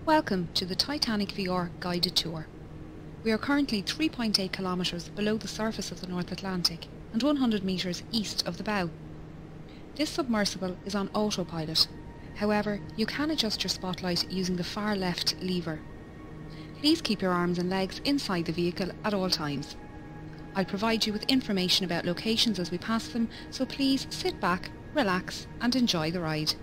Welcome to the Titanic VR guided tour. We are currently 3.8 kilometres below the surface of the North Atlantic and 100 metres east of the bow. This submersible is on autopilot. However, you can adjust your spotlight using the far left lever. Please keep your arms and legs inside the vehicle at all times. I'll provide you with information about locations as we pass them, so please sit back, relax and enjoy the ride.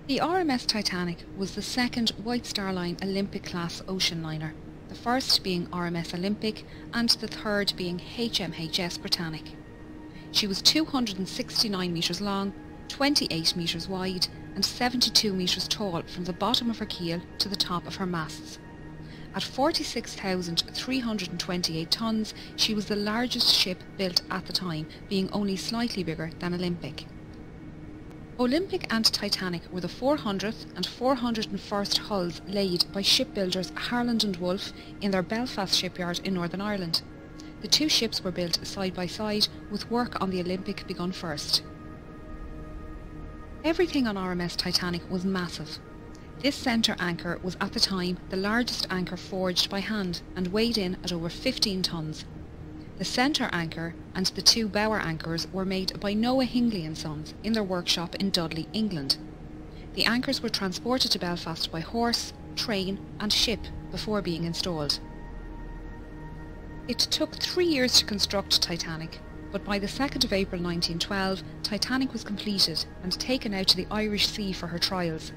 The RMS Titanic was the second White Star Line Olympic-class ocean liner, the first being RMS Olympic and the third being HMHS Britannic. She was 269 metres long, 28 metres wide and 72 metres tall from the bottom of her keel to the top of her masts. At 46,328 tonnes, she was the largest ship built at the time, being only slightly bigger than Olympic. Olympic and Titanic were the 400th and 401st hulls laid by shipbuilders Harland and Wolff in their Belfast shipyard in Northern Ireland. The two ships were built side by side, with work on the Olympic begun first. Everything on RMS Titanic was massive. This centre anchor was at the time the largest anchor forged by hand and weighed in at over 15 tonnes. The centre anchor and the two bower anchors were made by Noah Hingley and Sons in their workshop in Dudley, England. The anchors were transported to Belfast by horse, train and ship before being installed. It took 3 years to construct Titanic, but by the 2nd of April 1912, Titanic was completed and taken out to the Irish Sea for her trials.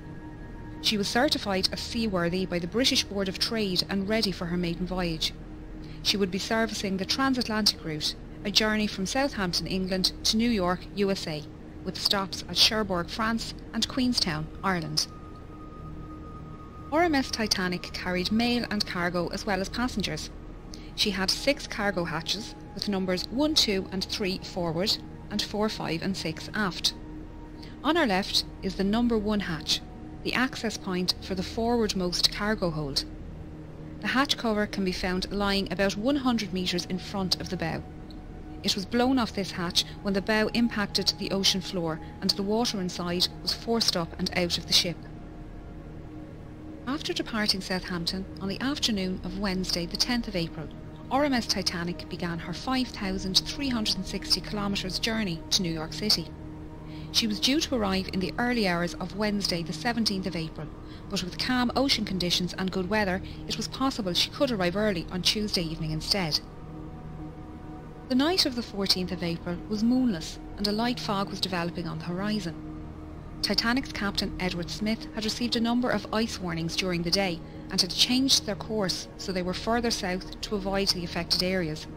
She was certified as seaworthy by the British Board of Trade and ready for her maiden voyage. She would be servicing the transatlantic route, a journey from Southampton, England to New York, USA, with stops at Cherbourg, France and Queenstown, Ireland. RMS Titanic carried mail and cargo as well as passengers. She had 6 cargo hatches with numbers 1, 2 and 3 forward and 4, 5 and 6 aft. On our left is the number 1 hatch, the access point for the forwardmost cargo hold. The hatch cover can be found lying about 100 metres in front of the bow. It was blown off this hatch when the bow impacted the ocean floor and the water inside was forced up and out of the ship. After departing Southampton on the afternoon of Wednesday the 10th of April, RMS Titanic began her 5,360 kilometres journey to New York City. She was due to arrive in the early hours of Wednesday the 17th of April, but with calm ocean conditions and good weather, it was possible she could arrive early on Tuesday evening instead. The night of the 14th of April was moonless and a light fog was developing on the horizon. Titanic's captain Edward Smith had received a number of ice warnings during the day and had changed their course so they were further south to avoid the affected areas.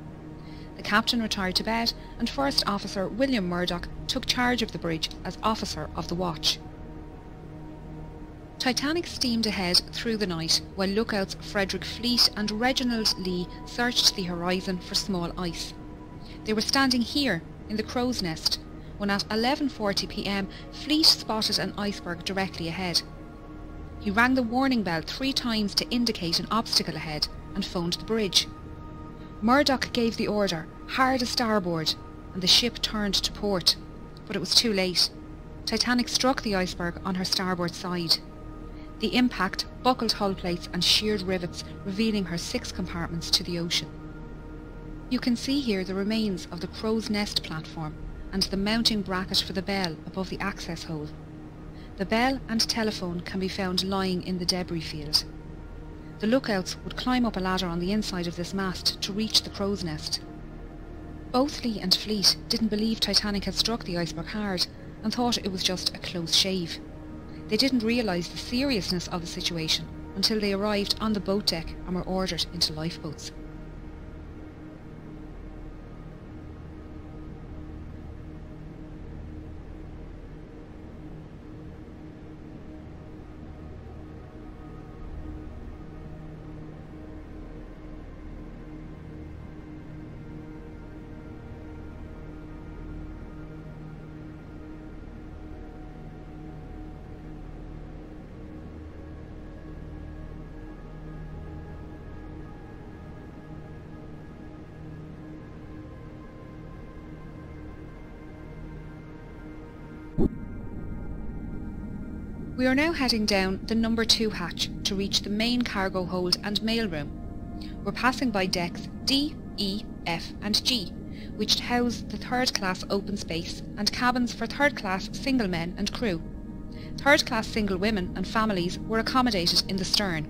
The captain retired to bed and First Officer William Murdoch took charge of the bridge as officer of the watch. Titanic steamed ahead through the night while lookouts Frederick Fleet and Reginald Lee searched the horizon for small ice. They were standing here in the crow's nest when at 11:40 p.m. Fleet spotted an iceberg directly ahead. He rang the warning bell 3 times to indicate an obstacle ahead and phoned the bridge. Murdoch gave the order, hard a starboard, and the ship turned to port, but it was too late. Titanic struck the iceberg on her starboard side. The impact buckled hull plates and sheared rivets, revealing her 6 compartments to the ocean. You can see here the remains of the crow's nest platform and the mounting bracket for the bell above the access hole. The bell and telephone can be found lying in the debris field. The lookouts would climb up a ladder on the inside of this mast to reach the crow's nest. Both Lee and Fleet didn't believe Titanic had struck the iceberg hard and thought it was just a close shave. They didn't realise the seriousness of the situation until they arrived on the boat deck and were ordered into lifeboats. We are now heading down the number 2 hatch to reach the main cargo hold and mailroom. We're passing by decks D, E, F and G, which house the third-class open space and cabins for third-class single men and crew. Third-class single women and families were accommodated in the stern.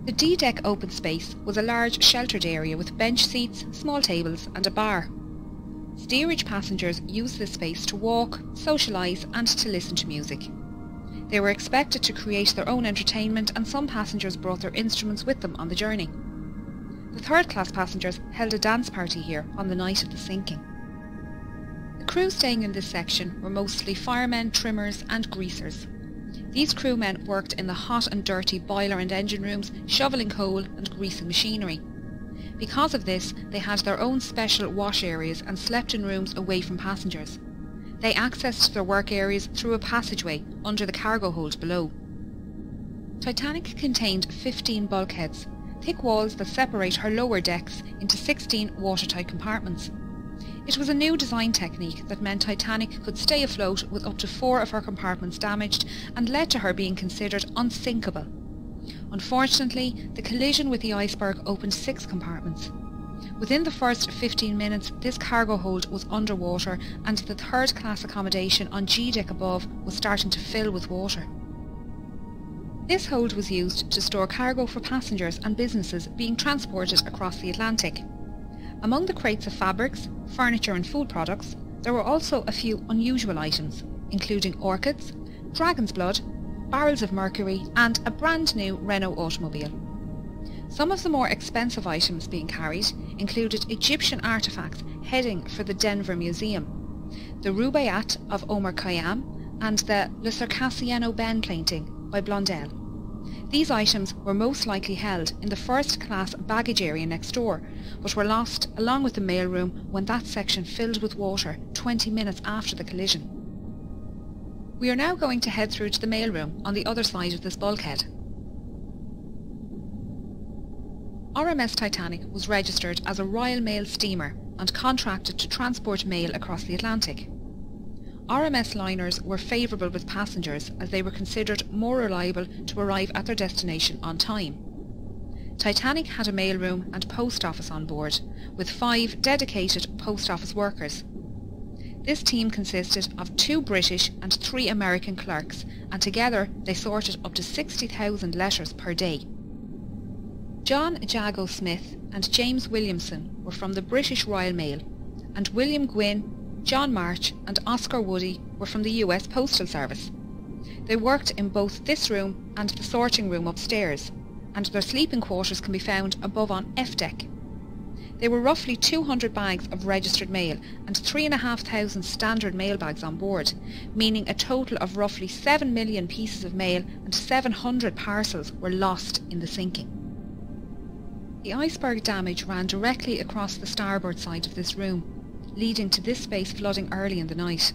The D-deck open space was a large sheltered area with bench seats, small tables and a bar. Steerage passengers used this space to walk, socialise and to listen to music. They were expected to create their own entertainment and some passengers brought their instruments with them on the journey. The third-class passengers held a dance party here on the night of the sinking. The crew staying in this section were mostly firemen, trimmers and greasers. These crewmen worked in the hot and dirty boiler and engine rooms, shovelling coal and greasing machinery. Because of this, they had their own special wash areas and slept in rooms away from passengers. They accessed their work areas through a passageway under the cargo hold below. Titanic contained 15 bulkheads, thick walls that separate her lower decks into 16 watertight compartments. It was a new design technique that meant Titanic could stay afloat with up to 4 of her compartments damaged and led to her being considered unsinkable. Unfortunately, the collision with the iceberg opened 6 compartments. Within the first 15 minutes, this cargo hold was underwater and the third-class accommodation on G-deck above was starting to fill with water. This hold was used to store cargo for passengers and businesses being transported across the Atlantic. Among the crates of fabrics, furniture and food products, there were also a few unusual items, including orchids, dragon's blood, barrels of mercury and a brand new Renault automobile. Some of the more expensive items being carried included Egyptian artefacts heading for the Denver Museum, the Rubaiyat of Omar Khayyam and the Le Circassiano Ben painting by Blondel. These items were most likely held in the first-class baggage area next door, but were lost along with the mailroom when that section filled with water 20 minutes after the collision. We are now going to head through to the mailroom on the other side of this bulkhead. RMS Titanic was registered as a Royal Mail steamer and contracted to transport mail across the Atlantic. RMS liners were favourable with passengers as they were considered more reliable to arrive at their destination on time. Titanic had a mailroom and post office on board, with 5 dedicated post office workers. This team consisted of 2 British and 3 American clerks, and together they sorted up to 60,000 letters per day. John Jago Smith and James Williamson were from the British Royal Mail, and William Gwynne, John March and Oscar Woody were from the US Postal Service. They worked in both this room and the sorting room upstairs, and their sleeping quarters can be found above on F deck. There were roughly 200 bags of registered mail and 3,500 standard mail bags on board, meaning a total of roughly 7 million pieces of mail and 700 parcels were lost in the sinking. The iceberg damage ran directly across the starboard side of this room, leading to this space flooding early in the night.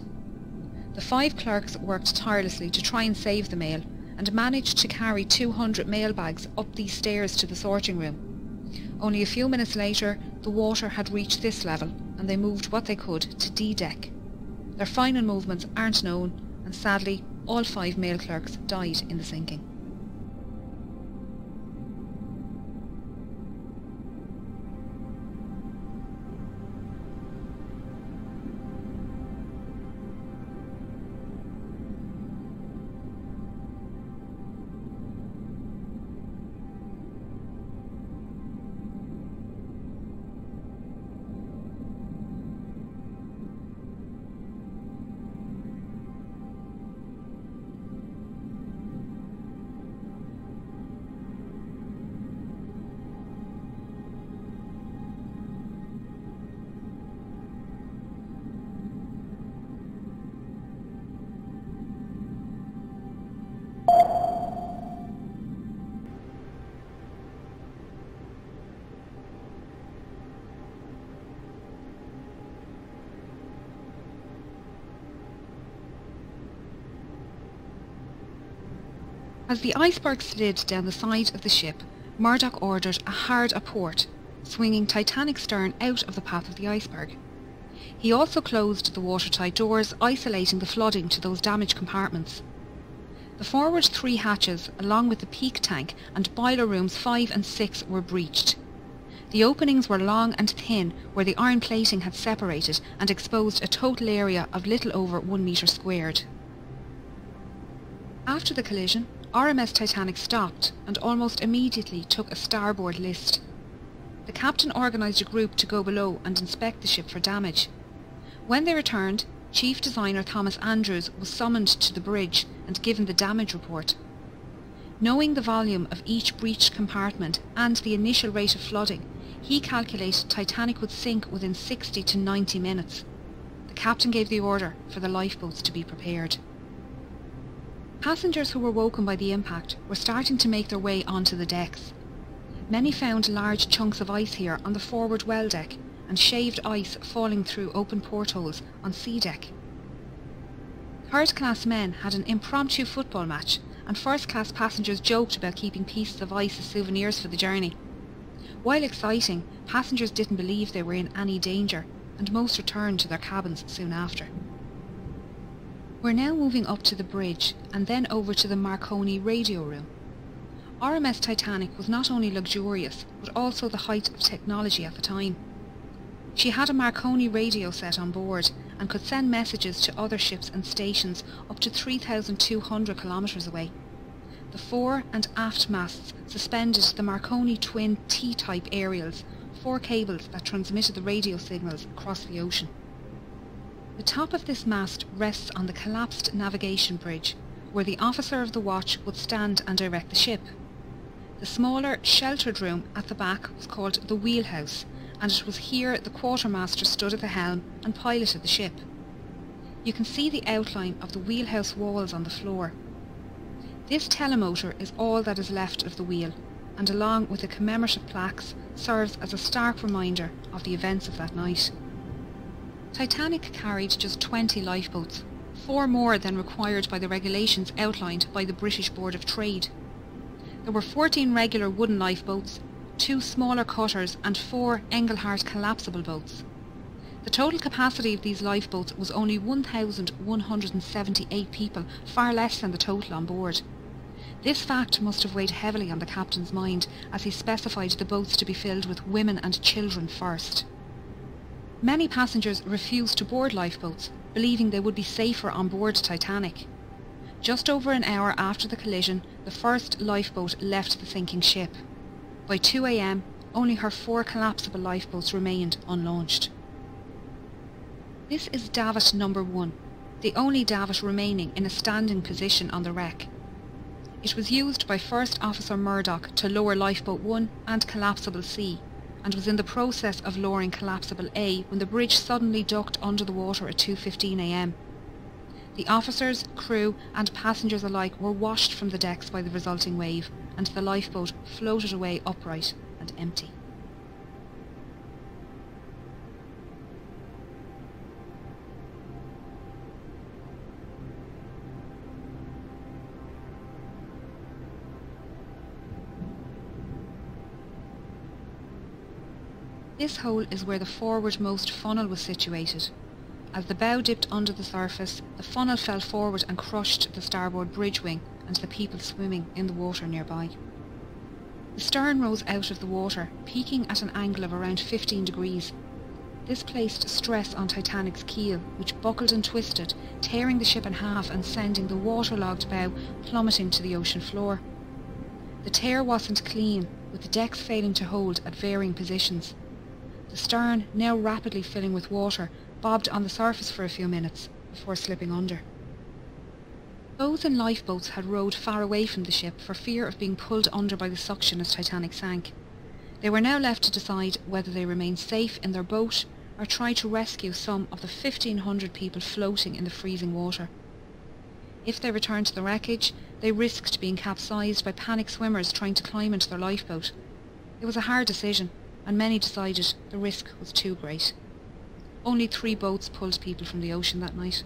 The 5 clerks worked tirelessly to try and save the mail and managed to carry 200 mail bags up these stairs to the sorting room. Only a few minutes later, the water had reached this level and they moved what they could to D-deck. Their final movements aren't known and sadly all 5 mail clerks died in the sinking. As the iceberg slid down the side of the ship, Murdoch ordered a hard aport, swinging Titanic's stern out of the path of the iceberg. He also closed the watertight doors, isolating the flooding to those damaged compartments. The forward 3 hatches, along with the peak tank and boiler rooms 5 and 6, were breached. The openings were long and thin, where the iron plating had separated and exposed a total area of little over 1 metre squared. After the collision, RMS Titanic stopped and almost immediately took a starboard list. The captain organised a group to go below and inspect the ship for damage. When they returned, Chief Designer Thomas Andrews was summoned to the bridge and given the damage report. Knowing the volume of each breached compartment and the initial rate of flooding, he calculated Titanic would sink within 60 to 90 minutes. The captain gave the order for the lifeboats to be prepared. Passengers who were woken by the impact were starting to make their way onto the decks. Many found large chunks of ice here on the forward well deck and shaved ice falling through open portholes on sea deck. Third-class men had an impromptu football match, and first-class passengers joked about keeping pieces of ice as souvenirs for the journey. While exciting, passengers didn't believe they were in any danger, and most returned to their cabins soon after. We're now moving up to the bridge and then over to the Marconi radio room. RMS Titanic was not only luxurious, but also the height of technology at the time. She had a Marconi radio set on board and could send messages to other ships and stations up to 3,200 kilometres away. The fore and aft masts suspended the Marconi twin T-type aerials, 4 cables that transmitted the radio signals across the ocean. The top of this mast rests on the collapsed navigation bridge, where the officer of the watch would stand and direct the ship. The smaller, sheltered room at the back was called the wheelhouse, and it was here the quartermaster stood at the helm and piloted the ship. You can see the outline of the wheelhouse walls on the floor. This telemotor is all that is left of the wheel, and along with the commemorative plaques, serves as a stark reminder of the events of that night. Titanic carried just 20 lifeboats, 4 more than required by the regulations outlined by the British Board of Trade. There were 14 regular wooden lifeboats, 2 smaller cutters and 4 Engelhart collapsible boats. The total capacity of these lifeboats was only 1,178 people, far less than the total on board. This fact must have weighed heavily on the captain's mind, as he specified the boats to be filled with women and children first. Many passengers refused to board lifeboats, believing they would be safer on board Titanic. Just over an hour after the collision, the first lifeboat left the sinking ship. By 2 a.m, only her 4 collapsible lifeboats remained unlaunched. This is davit number 1, the only davit remaining in a standing position on the wreck. It was used by First Officer Murdoch to lower Lifeboat 1 and Collapsible C, and was in the process of lowering Collapsible A when the bridge suddenly ducked under the water at 2:15 a.m. The officers, crew and passengers alike were washed from the decks by the resulting wave, and the lifeboat floated away upright and empty. This hole is where the forwardmost funnel was situated. As the bow dipped under the surface, the funnel fell forward and crushed the starboard bridge wing and the people swimming in the water nearby. The stern rose out of the water, peaking at an angle of around 15 degrees. This placed stress on Titanic's keel, which buckled and twisted, tearing the ship in half and sending the waterlogged bow plummeting to the ocean floor. The tear wasn't clean, with the decks failing to hold at varying positions. The stern, now rapidly filling with water, bobbed on the surface for a few minutes before slipping under. Those in lifeboats had rowed far away from the ship for fear of being pulled under by the suction as Titanic sank. They were now left to decide whether they remained safe in their boat or try to rescue some of the 1,500 people floating in the freezing water. If they returned to the wreckage, they risked being capsized by panicked swimmers trying to climb into their lifeboat. It was a hard decision, and many decided the risk was too great. Only 3 boats pulled people from the ocean that night.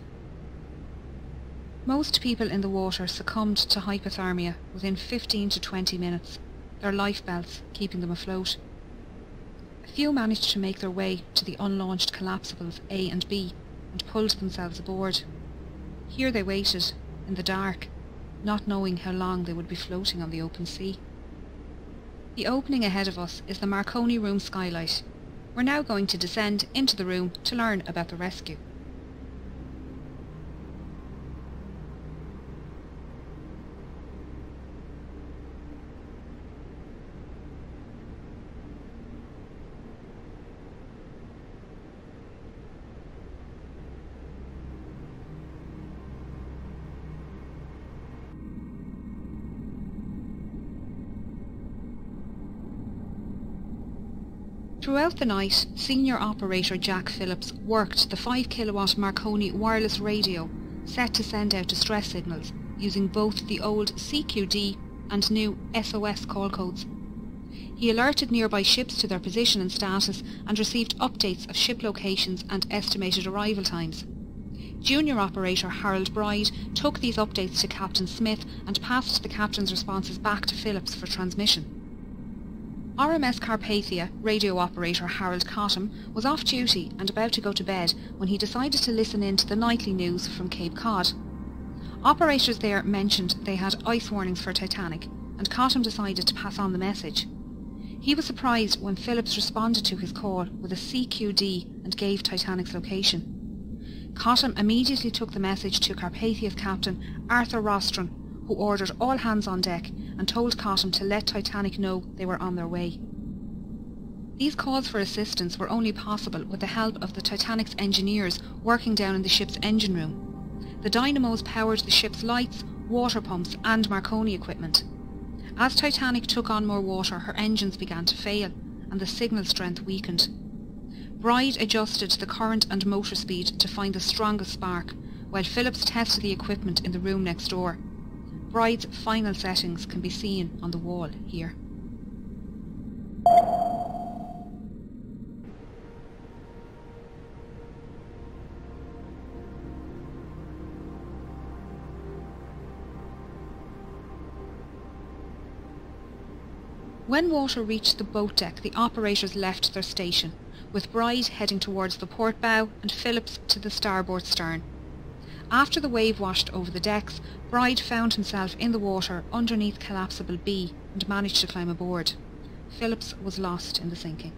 Most people in the water succumbed to hypothermia within 15 to 20 minutes, their life belts keeping them afloat. A few managed to make their way to the unlaunched collapsibles A and B and pulled themselves aboard. Here they waited, in the dark, not knowing how long they would be floating on the open sea. The opening ahead of us is the Marconi room skylight. We're now going to descend into the room to learn about the rescue. Throughout the night, Senior Operator Jack Phillips worked the 5 kilowatt Marconi wireless radio set to send out distress signals using both the old CQD and new SOS call codes. He alerted nearby ships to their position and status and received updates of ship locations and estimated arrival times. Junior Operator Harold Bride took these updates to Captain Smith and passed the captain's responses back to Phillips for transmission. RMS Carpathia radio operator Harold Cottam was off duty and about to go to bed when he decided to listen in to the nightly news from Cape Cod. Operators there mentioned they had ice warnings for Titanic, and Cottam decided to pass on the message. He was surprised when Phillips responded to his call with a CQD and gave Titanic's location. Cottam immediately took the message to Carpathia's captain Arthur Rostron, who ordered all hands on deck and told Cottam to let Titanic know they were on their way. These calls for assistance were only possible with the help of the Titanic's engineers working down in the ship's engine room. The dynamos powered the ship's lights, water pumps and Marconi equipment. As Titanic took on more water, her engines began to fail and the signal strength weakened. Bride adjusted the current and motor speed to find the strongest spark, while Phillips tested the equipment in the room next door. Bride's final settings can be seen on the wall here. When water reached the boat deck, the operators left their station, with Bride heading towards the port bow and Phillips to the starboard stern. After the wave washed over the decks, Bride found himself in the water underneath collapsible B and managed to climb aboard. Phillips was lost in the sinking.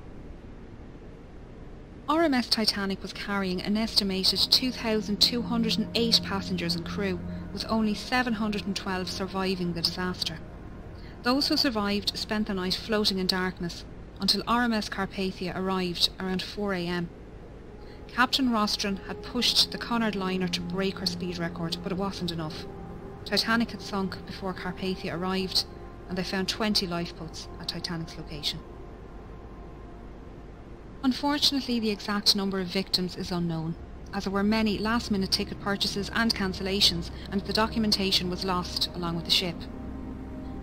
RMS Titanic was carrying an estimated 2,208 passengers and crew, with only 712 surviving the disaster. Those who survived spent the night floating in darkness until RMS Carpathia arrived around 4 a.m. Captain Rostron had pushed the Cunard liner to break her speed record, but it wasn't enough. Titanic had sunk before Carpathia arrived, and they found 20 lifeboats at Titanic's location. Unfortunately, the exact number of victims is unknown, as there were many last-minute ticket purchases and cancellations, and the documentation was lost along with the ship.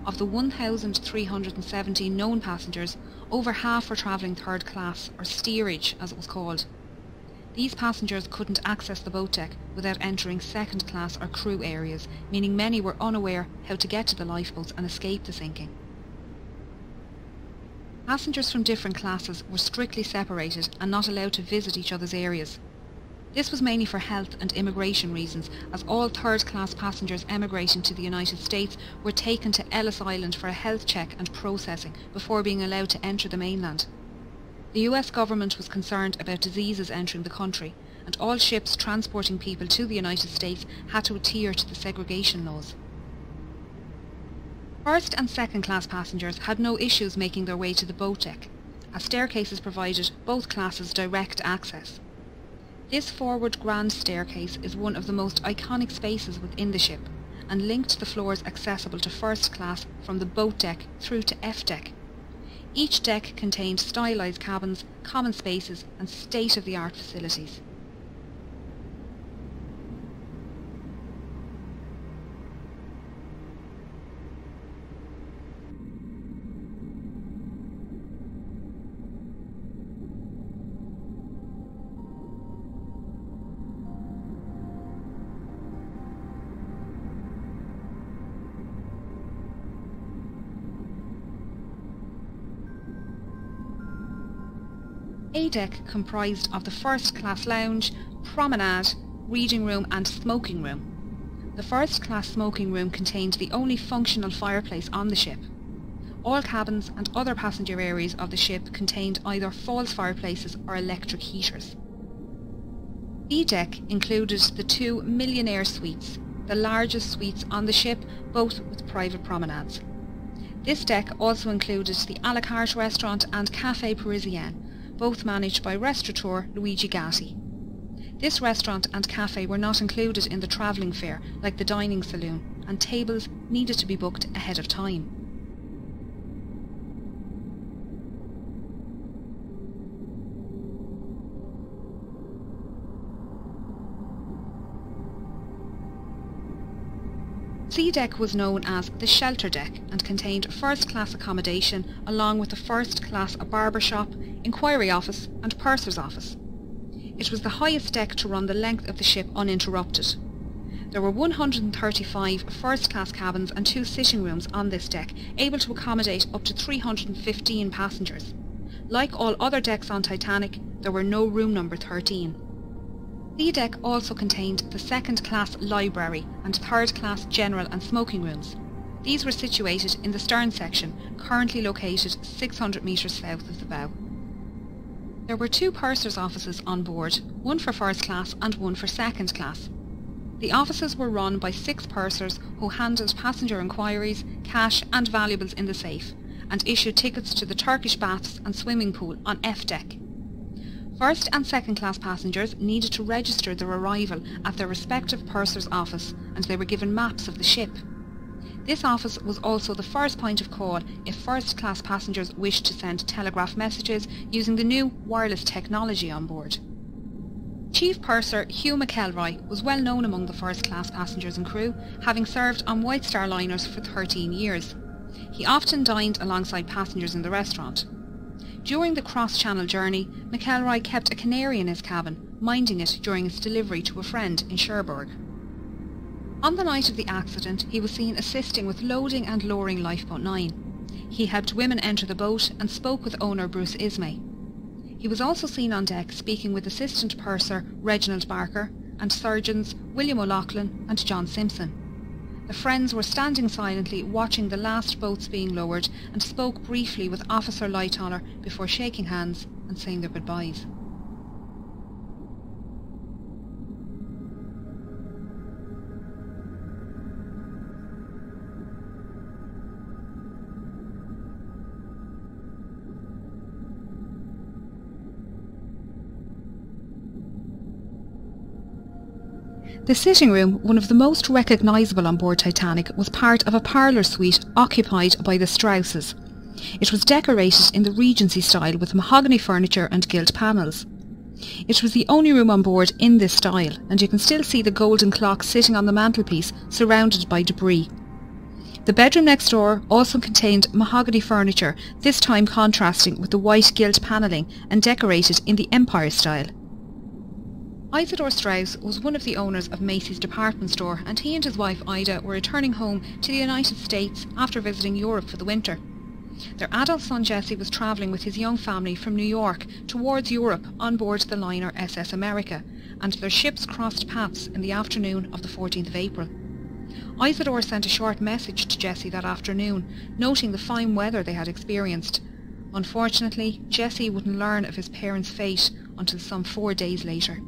Of the 1,370 known passengers, over half were travelling third class, or steerage as it was called. These passengers couldn't access the boat deck without entering second class or crew areas, meaning many were unaware how to get to the lifeboats and escape the sinking. Passengers from different classes were strictly separated and not allowed to visit each other's areas. This was mainly for health and immigration reasons, as all third class passengers emigrating to the United States were taken to Ellis Island for a health check and processing before being allowed to enter the mainland. The US government was concerned about diseases entering the country, and all ships transporting people to the United States had to adhere to the segregation laws. First and second class passengers had no issues making their way to the boat deck, as staircases provided both classes direct access. This forward grand staircase is one of the most iconic spaces within the ship, and linked the floors accessible to first class from the boat deck through to F deck. Each deck contained stylised cabins, common spaces and state-of-the-art facilities. A deck comprised of the first class lounge, promenade, reading room and smoking room. The first-class smoking room contained the only functional fireplace on the ship. All cabins and other passenger areas of the ship contained either false fireplaces or electric heaters. B deck included the 2 millionaire suites, the largest suites on the ship, both with private promenades. This deck also included the à la carte restaurant and Café Parisien, both managed by restaurateur Luigi Gatti. This restaurant and cafe were not included in the travelling fare like the dining saloon, and tables needed to be booked ahead of time. C deck was known as the shelter deck and contained first-class accommodation along with a first-class barber shop, inquiry office and purser's office. It was the highest deck to run the length of the ship uninterrupted. There were 135 first-class cabins and 2 sitting rooms on this deck, able to accommodate up to 315 passengers. Like all other decks on Titanic, there were no room number 13. C deck also contained the second-class library and third-class general and smoking rooms. These were situated in the stern section, currently located 600 metres south of the bow. There were 2 purser's offices on board, one for first class and one for second class. The offices were run by 6 pursers who handled passenger inquiries, cash and valuables in the safe, and issued tickets to the Turkish baths and swimming pool on F deck. First and second class passengers needed to register their arrival at their respective purser's office, and they were given maps of the ship. This office was also the first point of call if first class passengers wished to send telegraph messages using the new wireless technology on board. Chief Purser Hugh McElroy was well known among the first class passengers and crew, having served on White Star liners for 13 years. He often dined alongside passengers in the restaurant. During the cross-channel journey, McElroy kept a canary in his cabin, minding it during its delivery to a friend in Cherbourg. On the night of the accident, he was seen assisting with loading and lowering Lifeboat 9. He helped women enter the boat and spoke with owner Bruce Ismay. He was also seen on deck speaking with Assistant Purser Reginald Barker and surgeons William O'Loughlin and John Simpson. The friends were standing silently watching the last boats being lowered and spoke briefly with Officer Lightoller before shaking hands and saying their goodbyes. The sitting room, one of the most recognisable on board Titanic, was part of a parlour suite occupied by the Strausses. It was decorated in the Regency style with mahogany furniture and gilt panels. It was the only room on board in this style, and you can still see the golden clock sitting on the mantelpiece surrounded by debris. The bedroom next door also contained mahogany furniture, this time contrasting with the white gilt panelling and decorated in the Empire style. Isidore Strauss was one of the owners of Macy's department store, and he and his wife Ida were returning home to the United States after visiting Europe for the winter. Their adult son Jesse was travelling with his young family from New York towards Europe on board the liner SS America, and their ships crossed paths in the afternoon of the 14th of April. Isidore sent a short message to Jesse that afternoon, noting the fine weather they had experienced. Unfortunately, Jesse wouldn't learn of his parents' fate until some 4 days later.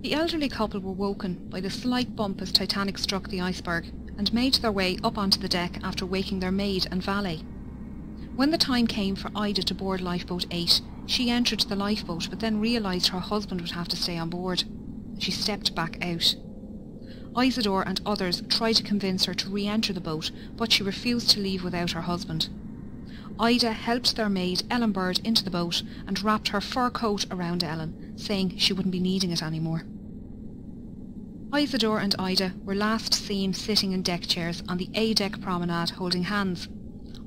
The elderly couple were woken by the slight bump as Titanic struck the iceberg and made their way up onto the deck after waking their maid and valet. When the time came for Ida to board Lifeboat 8, she entered the lifeboat but then realised her husband would have to stay on board. She stepped back out. Isidore and others tried to convince her to re-enter the boat, but she refused to leave without her husband. Ida helped their maid Ellen Bird into the boat and wrapped her fur coat around Ellen, saying she wouldn't be needing it anymore. Isidore and Ida were last seen sitting in deck chairs on the A-deck promenade holding hands.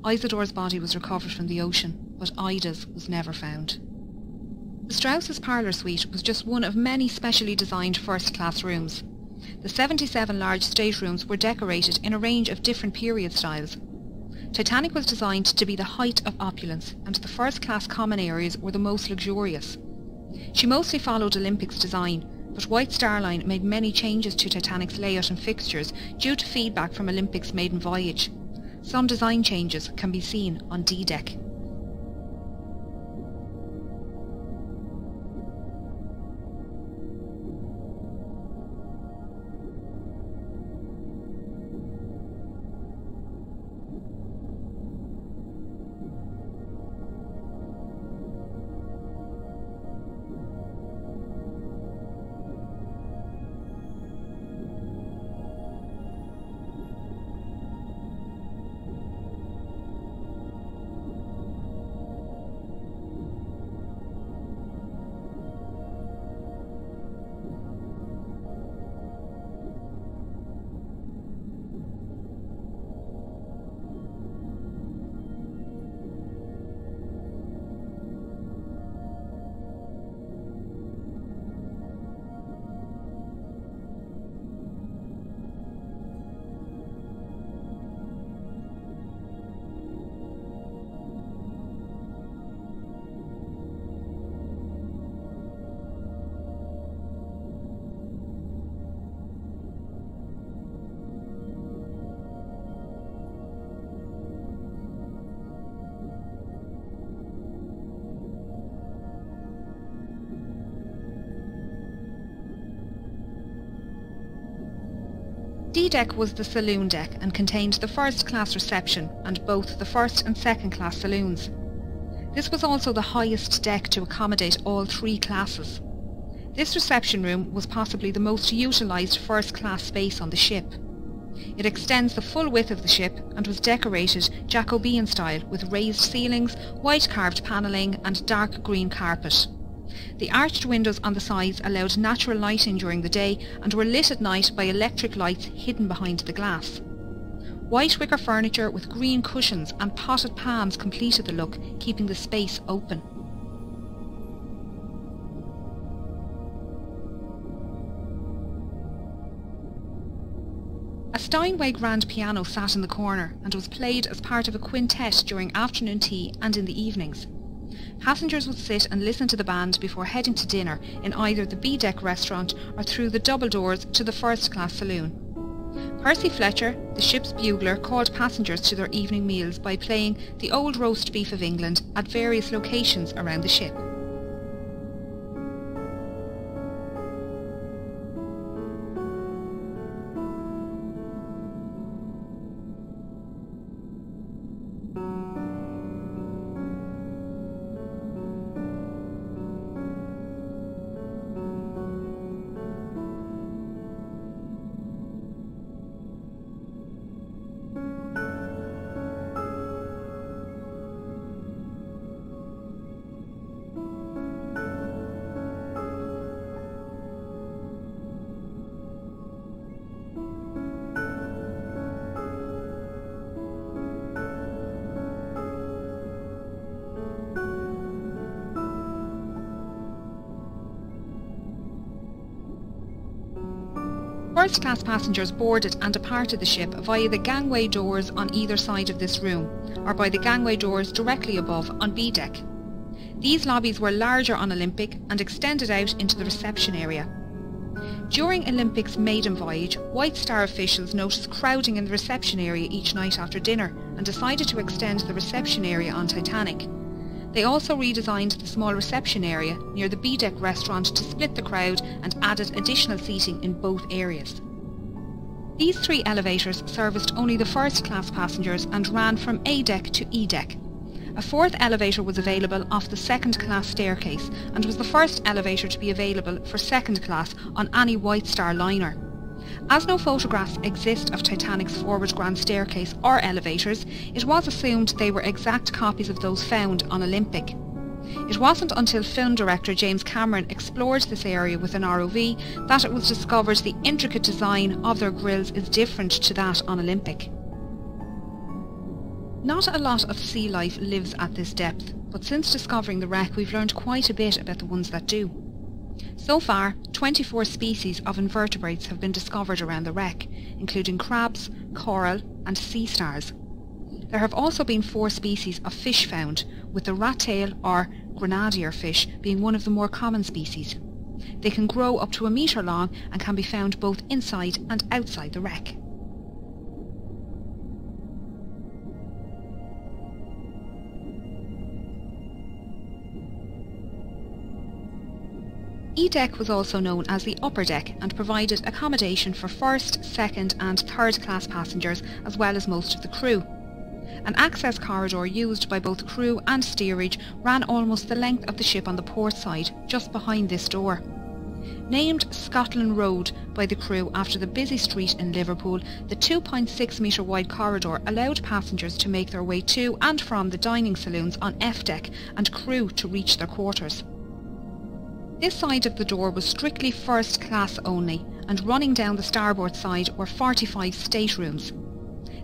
Isidore's body was recovered from the ocean, but Ida's was never found. The Strauss's parlour suite was just one of many specially designed first-class rooms. The 77 large staterooms were decorated in a range of different period styles. Titanic was designed to be the height of opulence, and the first-class common areas were the most luxurious. She mostly followed Olympic's design, but White Star Line made many changes to Titanic's layout and fixtures due to feedback from Olympic's maiden voyage. Some design changes can be seen on D-deck. D-deck was the saloon deck and contained the first-class reception and both the first and second-class saloons. This was also the highest deck to accommodate all three classes. This reception room was possibly the most utilised first-class space on the ship. It extends the full width of the ship and was decorated Jacobean style with raised ceilings, white carved panelling and dark green carpet. The arched windows on the sides allowed natural lighting during the day and were lit at night by electric lights hidden behind the glass. White wicker furniture with green cushions and potted palms completed the look, keeping the space open. A Steinway grand piano sat in the corner and was played as part of a quintet during afternoon tea and in the evenings. Passengers would sit and listen to the band before heading to dinner in either the B-deck restaurant or through the double doors to the first-class saloon. Percy Fletcher, the ship's bugler, called passengers to their evening meals by playing the Old Roast Beef of England at various locations around the ship. First-class passengers boarded and departed the ship via the gangway doors on either side of this room, or by the gangway doors directly above on B-deck. These lobbies were larger on Olympic and extended out into the reception area. During Olympic's maiden voyage, White Star officials noticed crowding in the reception area each night after dinner and decided to extend the reception area on Titanic. They also redesigned the small reception area near the B-deck restaurant to split the crowd and added additional seating in both areas. These three elevators serviced only the first-class passengers and ran from A-deck to E-deck. A fourth elevator was available off the second-class staircase and was the first elevator to be available for second class on any White Star liner. As no photographs exist of Titanic's forward grand staircase or elevators, it was assumed they were exact copies of those found on Olympic. It wasn't until film director James Cameron explored this area with an ROV that it was discovered the intricate design of their grilles is different to that on Olympic. Not a lot of sea life lives at this depth, but since discovering the wreck we've learned quite a bit about the ones that do. So far, 24 species of invertebrates have been discovered around the wreck, including crabs, coral and sea stars. There have also been 4 species of fish found, with the rat-tail or grenadier fish being one of the more common species. They can grow up to 1 metre long and can be found both inside and outside the wreck. E-deck was also known as the upper deck and provided accommodation for first, second and third class passengers as well as most of the crew. An access corridor used by both crew and steerage ran almost the length of the ship on the port side, just behind this door. Named Scotland Road by the crew after the busy street in Liverpool, the 2.6 metre wide corridor allowed passengers to make their way to and from the dining saloons on F-deck and crew to reach their quarters. This side of the door was strictly first class only, and running down the starboard side were 45 staterooms.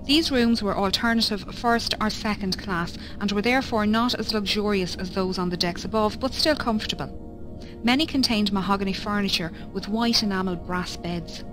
These rooms were alternative first or second class and were therefore not as luxurious as those on the decks above, but still comfortable. Many contained mahogany furniture with white enamelled brass beds.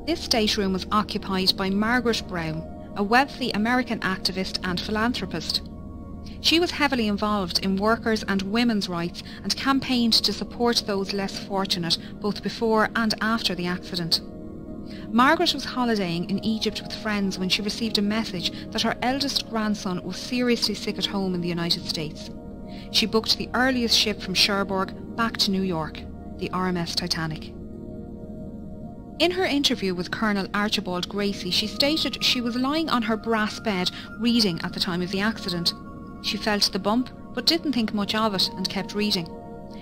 This stateroom was occupied by Margaret Brown, a wealthy American activist and philanthropist. She was heavily involved in workers' and women's rights and campaigned to support those less fortunate both before and after the accident. Margaret was holidaying in Egypt with friends when she received a message that her eldest grandson was seriously sick at home in the United States. She booked the earliest ship from Cherbourg back to New York, the RMS Titanic. In her interview with Colonel Archibald Gracie, she stated she was lying on her brass bed reading at the time of the accident. She felt the bump, but didn't think much of it and kept reading.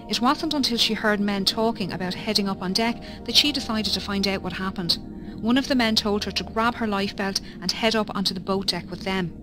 It wasn't until she heard men talking about heading up on deck that she decided to find out what happened. One of the men told her to grab her lifebelt and head up onto the boat deck with them.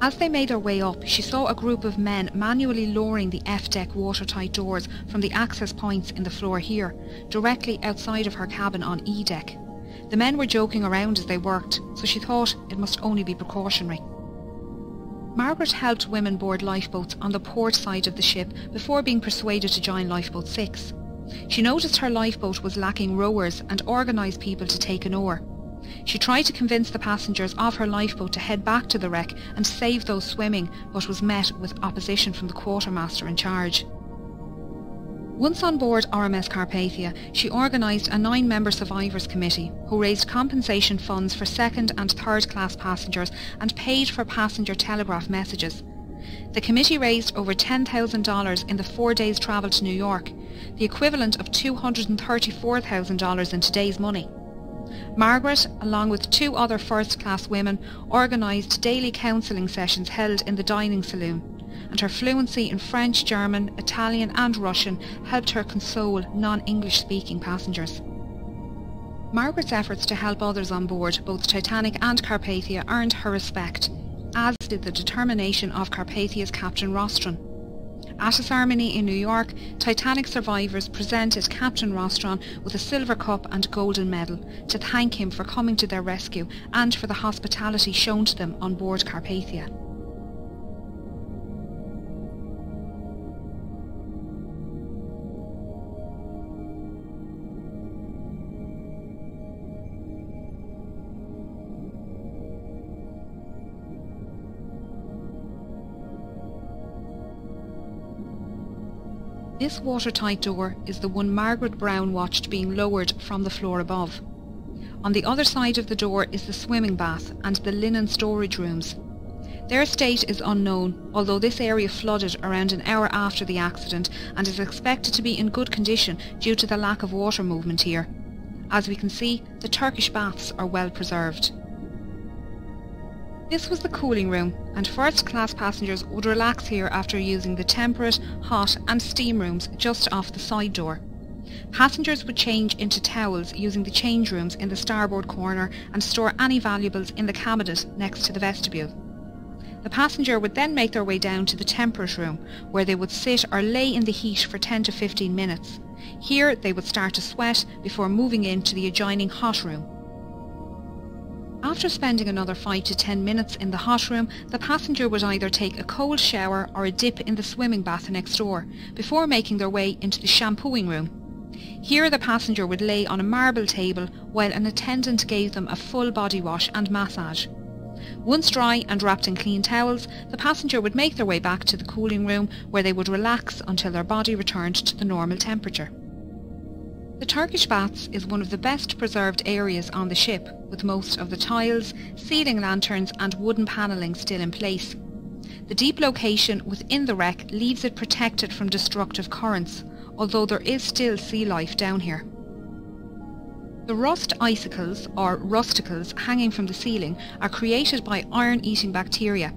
As they made their way up, she saw a group of men manually lowering the F-deck watertight doors from the access points in the floor here, directly outside of her cabin on E-deck. The men were joking around as they worked, so she thought it must only be precautionary. Margaret helped women board lifeboats on the port side of the ship before being persuaded to join Lifeboat 6. She noticed her lifeboat was lacking rowers and organised people to take an oar. She tried to convince the passengers of her lifeboat to head back to the wreck and save those swimming, but was met with opposition from the quartermaster in charge. Once on board RMS Carpathia, she organised a 9-member survivors committee who raised compensation funds for second and third class passengers and paid for passenger telegraph messages. The committee raised over $10,000 in the 4 days' travel to New York, the equivalent of $234,000 in today's money. Margaret, along with 2 other first-class women, organised daily counselling sessions held in the dining saloon, and her fluency in French, German, Italian and Russian helped her console non-English speaking passengers. Margaret's efforts to help others on board both Titanic and Carpathia earned her respect, as did the determination of Carpathia's Captain Rostron. At a ceremony in New York, Titanic survivors presented Captain Rostron with a silver cup and golden medal to thank him for coming to their rescue and for the hospitality shown to them on board Carpathia. This watertight door is the one Margaret Brown watched being lowered from the floor above. On the other side of the door is the swimming bath and the linen storage rooms. Their state is unknown, although this area flooded around an hour after the accident and is expected to be in good condition due to the lack of water movement here. As we can see, the Turkish baths are well preserved. This was the cooling room, and first-class passengers would relax here after using the temperate, hot and steam rooms just off the side door. Passengers would change into towels using the change rooms in the starboard corner and store any valuables in the cabinet next to the vestibule. The passenger would then make their way down to the temperate room, where they would sit or lay in the heat for 10 to 15 minutes. Here they would start to sweat before moving into the adjoining hot room. After spending another 5 to 10 minutes in the hot room, the passenger would either take a cold shower or a dip in the swimming bath next door, before making their way into the shampooing room. Here the passenger would lay on a marble table while an attendant gave them a full body wash and massage. Once dry and wrapped in clean towels, the passenger would make their way back to the cooling room, where they would relax until their body returned to the normal temperature. The Turkish baths is one of the best preserved areas on the ship, with most of the tiles, ceiling lanterns and wooden panelling still in place. The deep location within the wreck leaves it protected from destructive currents, although there is still sea life down here. The rust icicles, or rusticles, hanging from the ceiling are created by iron-eating bacteria.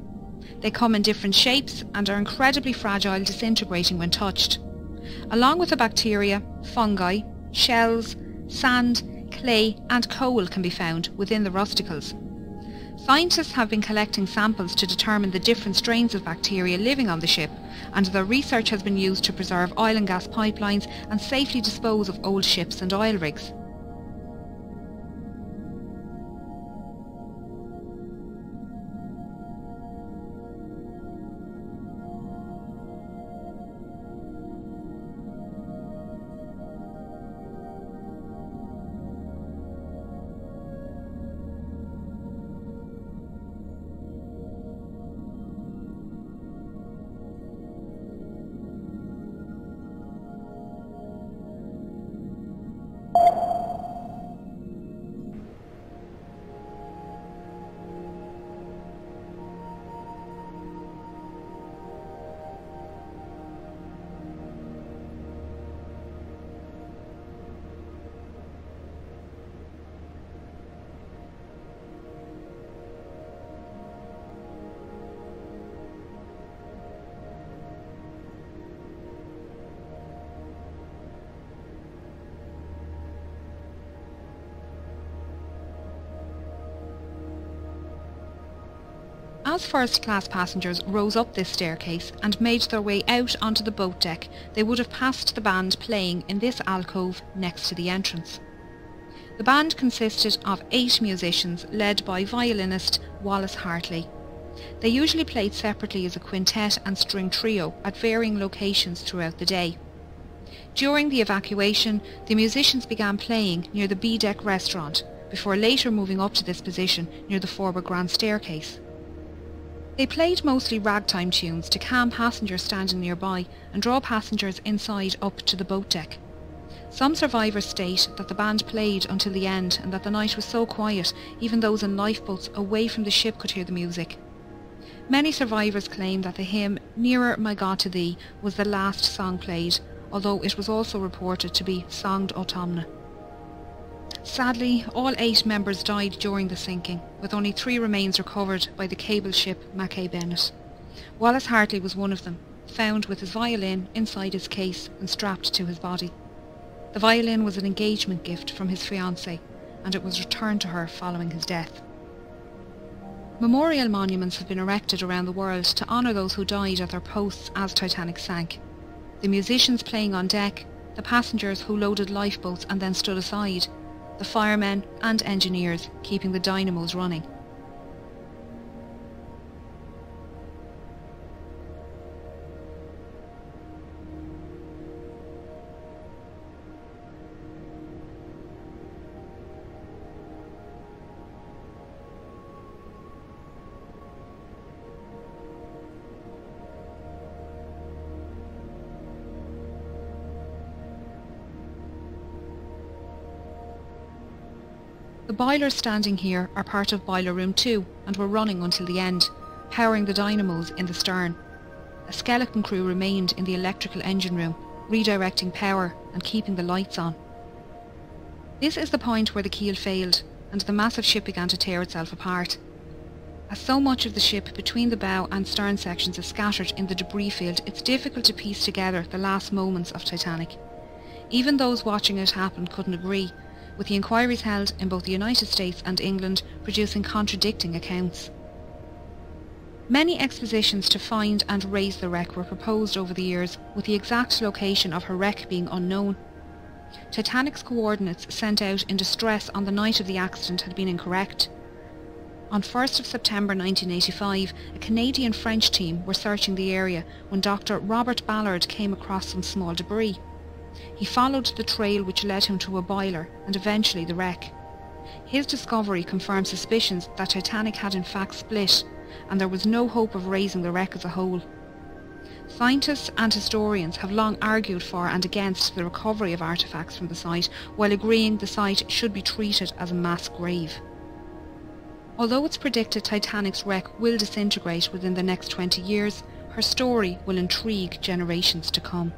They come in different shapes and are incredibly fragile, disintegrating when touched. Along with the bacteria, fungi, shells, sand, clay and coal can be found within the rusticles. Scientists have been collecting samples to determine the different strains of bacteria living on the ship, and their research has been used to preserve oil and gas pipelines and safely dispose of old ships and oil rigs. As first-class passengers rose up this staircase and made their way out onto the boat deck, they would have passed the band playing in this alcove next to the entrance. The band consisted of 8 musicians led by violinist Wallace Hartley. They usually played separately as a quintet and string trio at varying locations throughout the day. During the evacuation, the musicians began playing near the B-deck restaurant, before later moving up to this position near the forward grand staircase. They played mostly ragtime tunes to calm passengers standing nearby and draw passengers inside up to the boat deck. Some survivors state that the band played until the end and that the night was so quiet even those in lifeboats away from the ship could hear the music. Many survivors claim that the hymn "Nearer My God to Thee" was the last song played, although it was also reported to be "Songed Autumna." Sadly, all 8 members died during the sinking, with only 3 remains recovered by the cable ship Mackay Bennett. Wallace Hartley was one of them, found with his violin inside his case and strapped to his body. The violin was an engagement gift from his fiancée, and it was returned to her following his death. Memorial monuments have been erected around the world to honour those who died at their posts as Titanic sank. The musicians playing on deck, the passengers who loaded lifeboats and then stood aside, the firemen and engineers keeping the dynamos running. The boilers standing here are part of Boiler Room 2 and were running until the end, powering the dynamos in the stern. A skeleton crew remained in the electrical engine room, redirecting power and keeping the lights on. This is the point where the keel failed and the massive ship began to tear itself apart. As so much of the ship between the bow and stern sections is scattered in the debris field, it's difficult to piece together the last moments of Titanic. Even those watching it happen couldn't agree, with the inquiries held in both the United States and England producing contradicting accounts. Many expositions to find and raise the wreck were proposed over the years, with the exact location of her wreck being unknown. Titanic's coordinates sent out in distress on the night of the accident had been incorrect. On 1st of September 1985, a Canadian-French team were searching the area when Dr. Robert Ballard came across some small debris. He followed the trail which led him to a boiler and eventually the wreck. His discovery confirmed suspicions that Titanic had in fact split, and there was no hope of raising the wreck as a whole. Scientists and historians have long argued for and against the recovery of artefacts from the site, while agreeing the site should be treated as a mass grave. Although it's predicted Titanic's wreck will disintegrate within the next 20 years, her story will intrigue generations to come.